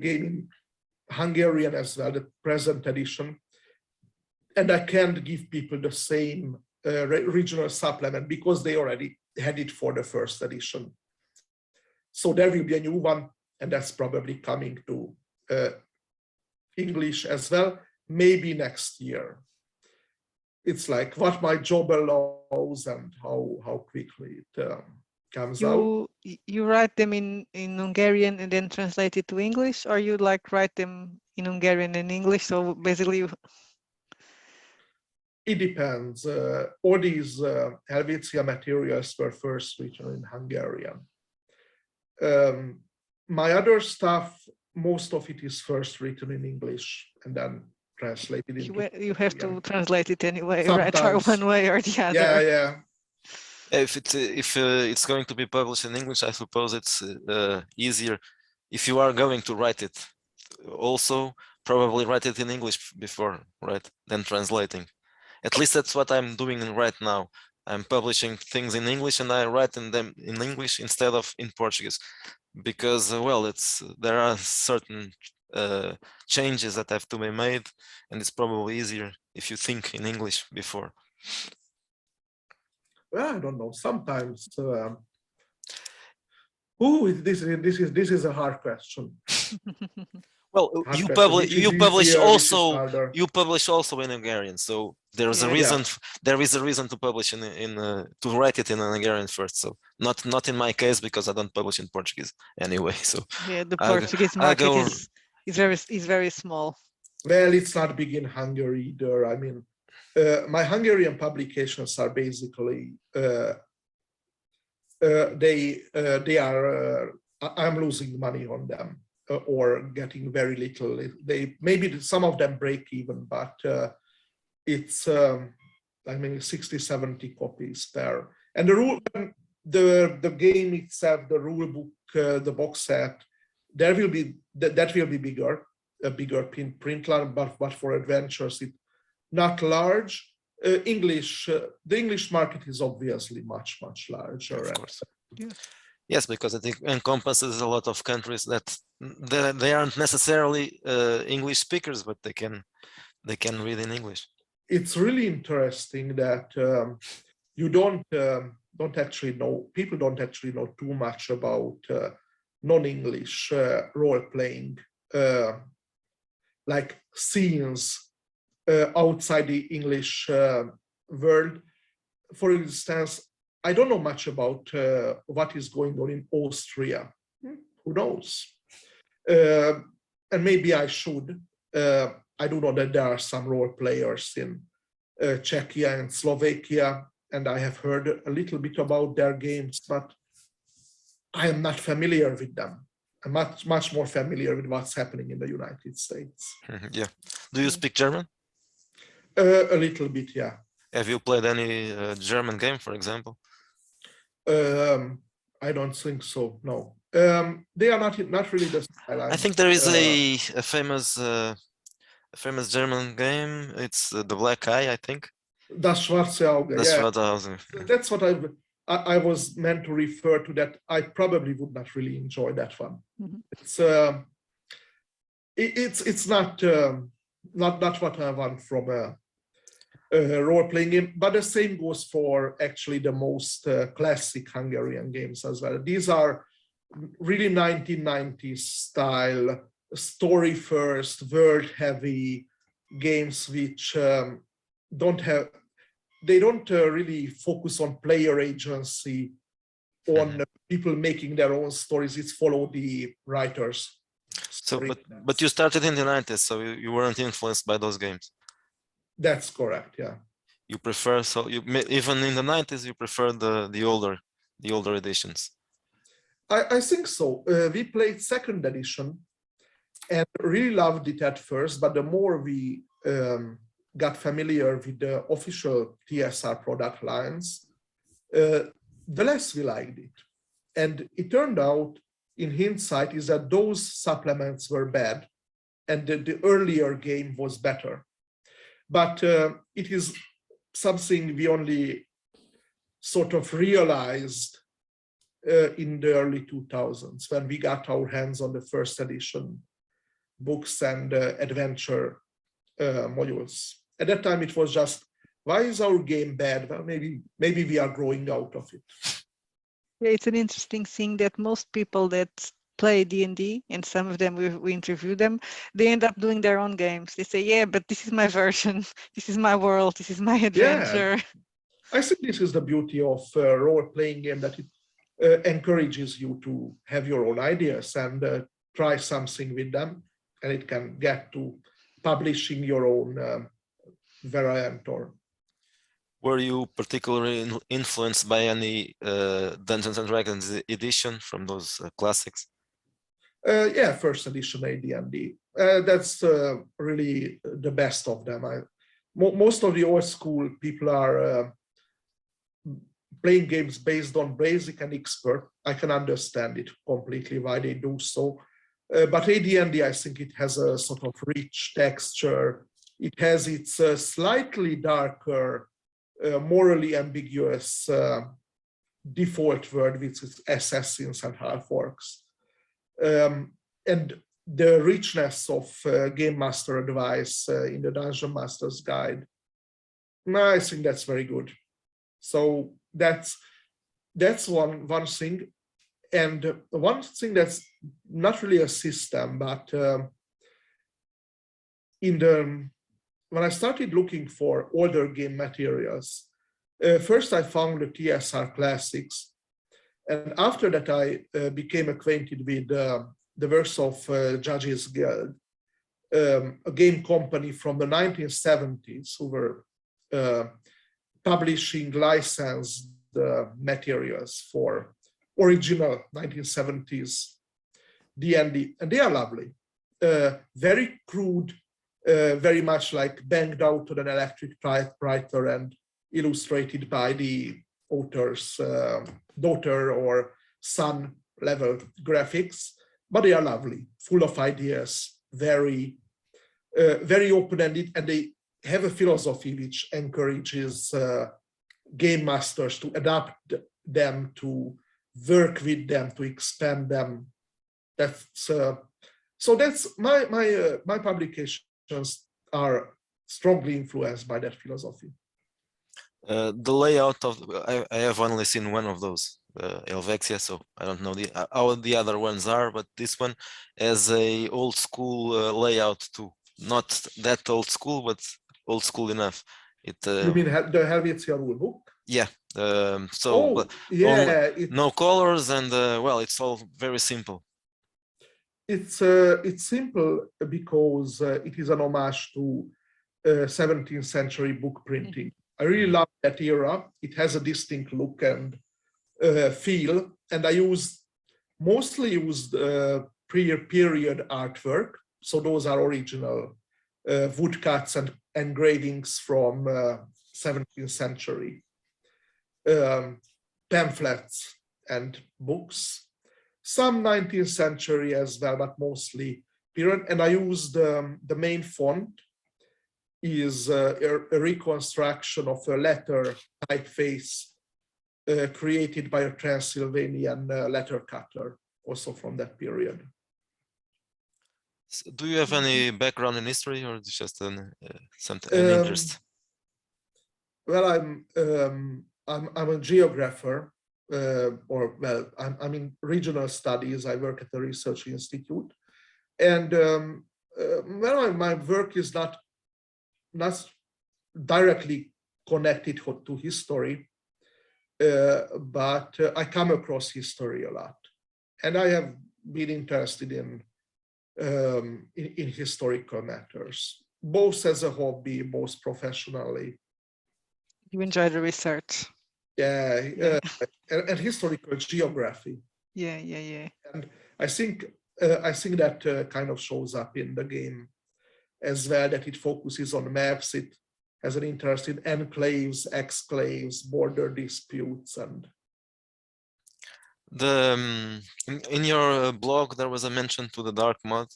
S3: game in Hungarian as well, the present edition. And I can't give people the same regional supplement because they already had it for the first edition. So there will be a new one, and that's probably coming to English as well, maybe next year. It's like what my job allows and how quickly it comes out.
S2: You write them in Hungarian and then translate it to English, or you like write them in Hungarian and English? So basically,
S3: it depends. All these Helvétzia materials were first written in Hungarian. My other stuff, most of it is first written in English and then translated into
S2: you have to translate it anyway,
S3: sometimes.
S2: right? Or one way or the other.
S3: Yeah.
S1: If it's going to be published in English, I suppose it's easier. If you are going to write it, also probably write it in English before, right? Then translating. At least that's what I'm doing right now. I'm publishing things in English and I write them in English instead of in Portuguese, because well, there are certain changes that have to be made, and it's probably easier if you think in English before.
S3: Well, I don't know. Sometimes. This is a hard question.
S1: Well, you publish also in Hungarian, so there's a reason. There is a reason to publish to write it in Hungarian first. So not in my case, because I don't publish in Portuguese anyway. So
S2: yeah, the Portuguese market is very small.
S3: Well, it's not big in Hungary either. I mean, my Hungarian publications are basically they are. I'm losing money on them. Or getting very little. They maybe some of them break even, but it's I mean 60-70 copies per. And the game itself, the rule book, the box set, that will be bigger, a bigger print line, but for adventures it not large. The English market is obviously much larger.
S1: Of course. Yeah. Yes, because it encompasses a lot of countries that they aren't necessarily English speakers, but they can read in English.
S3: It's really interesting that you don't don't actually know, people don't actually know too much about non-English role-playing, like scenes outside the English world. For instance, I don't know much about what is going on in Austria. Who knows? And maybe I should. I do know that there are some role players in Czechia and Slovakia, and I have heard a little bit about their games, but I am not familiar with them. I'm much more familiar with what's happening in the United States.
S1: Yeah. Do you speak German?
S3: A little bit, yeah.
S1: Have you played any German game, for example?
S3: I don't think so. No. They are not really the style.
S1: I think there is a famous German game. It's the Black Eye, I think.
S3: Das Schwarze Auge.
S1: Das
S3: Yeah.
S1: Schwarze Auge.
S3: That's what I was meant to refer to. That I probably would not really enjoy that one. Mm-hmm. It's not what I want from a role-playing game, but the same goes for actually the most classic Hungarian games as well. These are really 1990s style, story first, world heavy games which don't really focus on player agency, on people making their own stories. It's follow the writers.
S1: So, but you started in the 90s, so you weren't influenced by those games.
S3: That's correct. Yeah.
S1: You prefer, so you even in the 90s you prefer the older editions.
S3: I think so. We played second edition and really loved it at first, but the more we got familiar with the official TSR product lines, the less we liked it. And it turned out, in hindsight, is that those supplements were bad and the earlier game was better. But it is something we only sort of realized in the early 2000s when we got our hands on the first edition books and adventure modules. At that time, it was just, why is our game bad? Well, maybe we are growing out of it.
S2: Yeah, it's an interesting thing that most people that play D&D, and some of them we interview them, they end up doing their own games. They say, yeah, but this is my version, this is my world, this is my adventure.
S3: Yeah. I think this is the beauty of a role-playing game, that it encourages you to have your own ideas and try something with them, and it can get to publishing your own variant. Or
S1: were you particularly influenced by any Dungeons and Dragons edition from those classics?
S3: Yeah, first edition AD&D. That's really the best of them. Most of the old school people are playing games based on basic and expert. I can understand it completely why they do so. But AD&D, I think it has a sort of rich texture. It has its slightly darker, morally ambiguous default world, which is assassins and half-orcs. And the richness of game master advice in the Dungeon Master's Guide, I think that's very good. So that's one thing. And one thing that's not really a system, but when I started looking for older game materials, first I found the TSR classics. And after that, I became acquainted with the works of Judges Guild, a game company from the 1970s who were publishing licensed materials for original 1970s D&D, and they are lovely. Very crude, very much like banged out on an electric typewriter and illustrated by the author's daughter or son level graphics, but they are lovely, full of ideas, very open-ended, and they have a philosophy which encourages game masters to adapt them, to work with them, to expand them. That's so that's my publications are strongly influenced by that philosophy.
S1: The layout of I have only seen one of those, Helvéczia, so I don't know how the other ones are, but this one has a old school layout too. Not that old school, but old school enough. It
S3: You mean the Helvétzia rulebook?
S1: yeah.
S3: Oh,
S1: But
S3: yeah.
S1: no colors and well, it's all very simple.
S3: It's simple because it is an homage to 17th century book printing. I really love that era. It has a distinct look and feel, and I mostly used period artwork. So those are original woodcuts and engravings from 17th century, pamphlets and books. Some 19th century as well, but mostly period. And I used the main font is a reconstruction of a letter typeface created by a Transylvanian letter cutter, also from that period.
S1: So do you have any background in history, or just an interest?
S3: Well, I'm a geographer, or well, I'm in regional studies. I work at the research institute, and well, my work is not directly connected to history, but I come across history a lot, and I have been interested in historical matters, both as a hobby, both professionally.
S2: You enjoy the research.
S3: Yeah, and historical geography.
S2: Yeah.
S3: And I think that kind of shows up in the game as well, that it focuses on maps. It has an interest in enclaves, exclaves, border disputes, and
S1: in your blog there was a mention to the dark mod.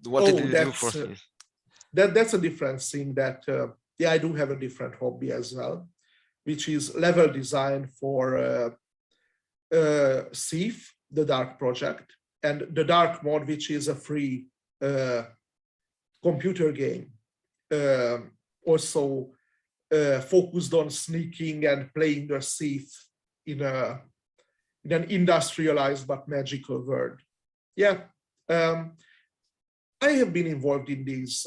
S1: What did you do for this?
S3: That's a different thing. That yeah, I do have a different hobby as well, which is level design for Thief, the Dark Project, and the Dark Mod, which is a free computer game, also focused on sneaking and playing the thief in an industrialized but magical world. Yeah, I have been involved in these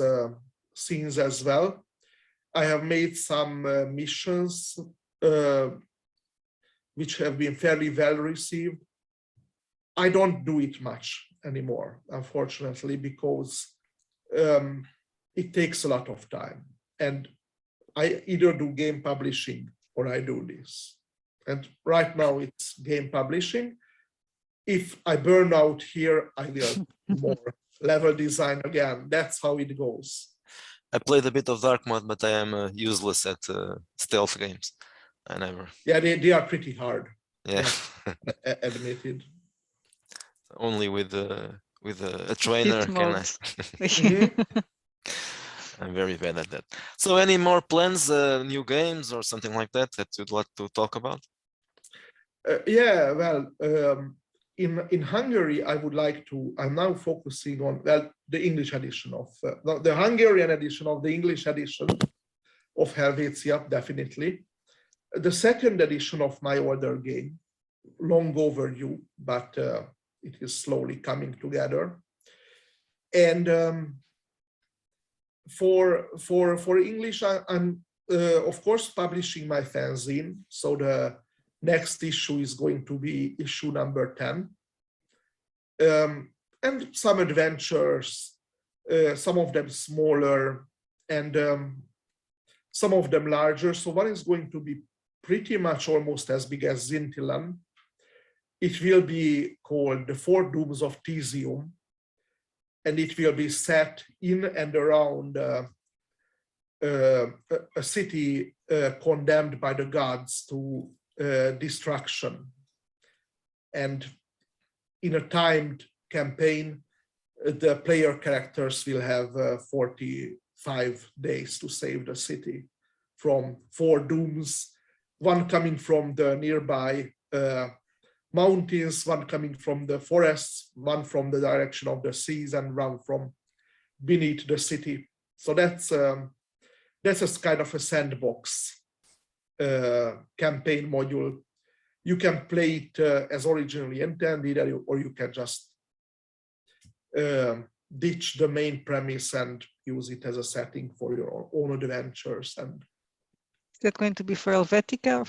S3: scenes as well. I have made some missions which have been fairly well received. I don't do it much anymore, unfortunately, because it takes a lot of time. And I either do game publishing or I do this. And right now it's game publishing. If I burn out here, I will more level design again. That's how it goes.
S1: I played a bit of dark mode, but I am useless at stealth games. I never.
S3: Yeah, they are pretty hard.
S1: Yeah,
S3: admitted.
S1: Only with a trainer can I. I'm very bad at that. So, any more plans, new games or something like that you'd like to talk about?
S3: Yeah, well, in Hungary, I would like to. I'm now focusing on the English edition of the Hungarian edition of the English edition of Helvéczia, definitely. The second edition of my older game, long overdue, but it is slowly coming together. And for English, I'm of course publishing my fanzine. So the next issue is going to be issue number 10. And some adventures, some of them smaller and some of them larger. So one is going to be pretty much almost as big as Zintilan. It will be called The Four Dooms of Theseum, and it will be set in and around a city condemned by the gods to destruction. And in a timed campaign, the player characters will have 45 days to save the city from four dooms, one coming from the nearby mountains, one coming from the forests, one from the direction of the seas, and one from beneath the city. So that's that's a kind of a sandbox campaign module. You can play it as originally intended, or you can just ditch the main premise and use it as a setting for your own adventures. And
S2: is that going to be for Helvética or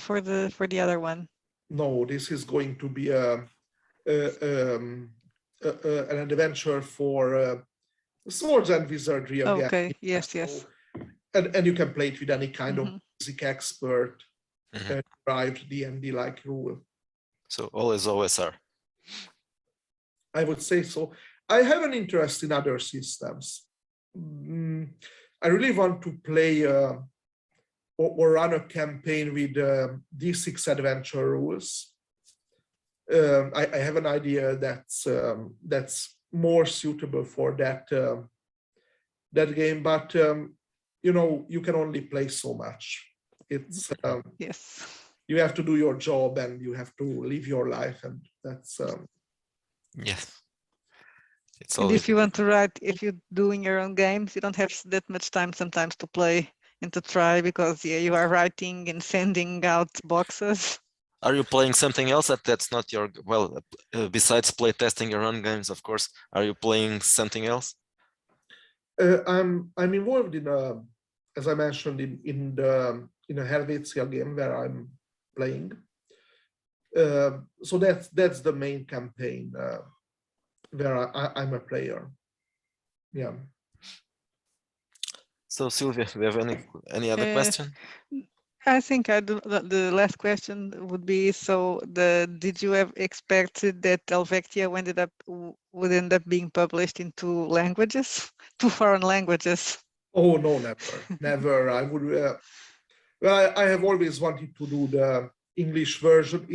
S2: for the other one?
S3: no, this is going to be an adventure for swords and wizardry again.
S2: Okay, yes, yes.
S3: And you can play it with any kind of music expert, derived D&D-like rule.
S1: So all is OSR.
S3: I would say so. I have an interest in other systems. I really want to play or run a campaign with D6 adventure rules. I have an idea that's more suitable for that game, but you know, you can only play so much. It's
S2: yes.
S3: You have to do your job and you have to live your life, and that's
S1: yes. It's
S2: and if you want to write, if you're doing your own games, you don't have that much time sometimes to play and to try, because yeah, you are writing and sending out boxes.
S1: Are you playing something else that's not your, well, besides play testing your own games, of course, are you playing something else?
S3: I'm involved in a, as I mentioned, in a Helvéczia game where I'm playing. So that's the main campaign where I'm a player. Yeah. So
S1: Sylvia, do you have any other question?
S2: I think the last question would be, so did you have expected that Helvéczia would end up being published in 2 languages, 2 foreign languages?
S3: Oh no, never, never. I would. Well, I have always wanted to do the English version.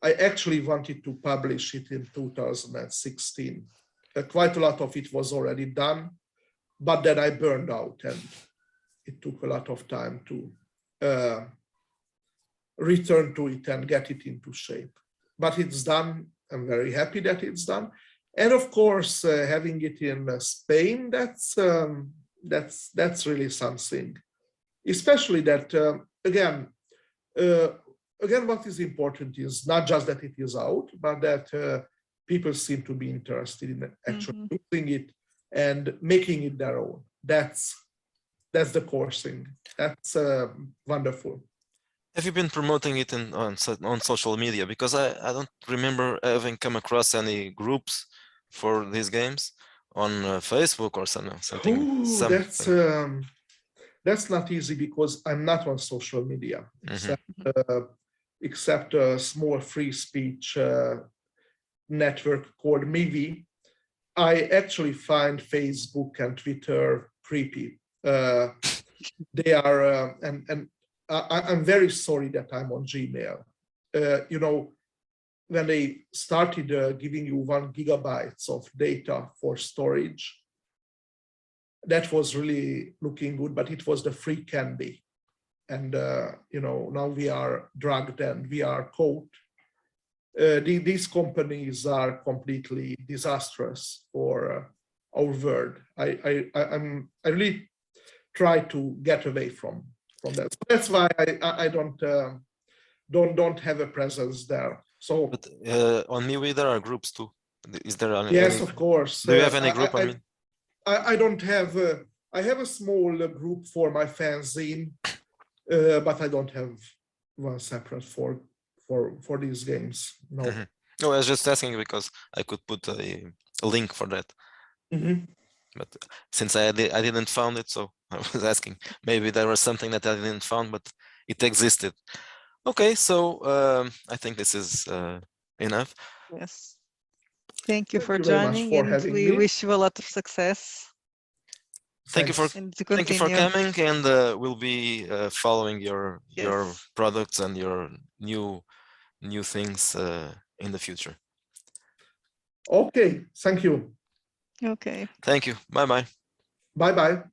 S3: I actually wanted to publish it in 2016. Quite a lot of it was already done, but then I burned out, and it took a lot of time to return to it and get it into shape. But it's done. I'm very happy that it's done. And of course, having it in Spain, that's really something. Especially that again, what is important is not just that it is out, but that people seem to be interested in actually using it and making it their own. That's the core thing. That's wonderful.
S1: Have you been promoting it on social media? Because I don't remember having come across any groups for these games on Facebook or something.
S3: Ooh, that's not easy, because I'm not on social media, except a small free speech network called Mivi. I actually find Facebook and Twitter creepy. They are, and I'm very sorry that I'm on Gmail. You know, when they started giving you 1 gigabyte of data for storage, that was really looking good, but it was the free candy. And, you know, now we are drugged and we are caught. These companies are completely disastrous for our world. I really try to get away from that. That's why I don't have a presence there. So,
S1: but on MeWe there are groups too. Is there any?
S3: Yes, of course.
S1: Do you have any group? I mean,
S3: I don't have. I have a small group for my fanzine, but I don't have one separate for these games. No.
S1: No, I was just asking because I could put a link for that. But since I didn't found it, so I was asking. Maybe there was something that I didn't found, but it existed. Okay, so I think this is enough.
S2: Yes. Thank you for
S3: Thank you very much
S2: joining,
S3: for
S2: and
S3: having
S2: we
S3: me.
S2: wish you a lot of success.
S1: Thank you for coming, and we'll be following your products and your new things in the future.
S3: Okay, thank you.
S2: Okay.
S1: Thank you. Bye bye.
S3: Bye bye.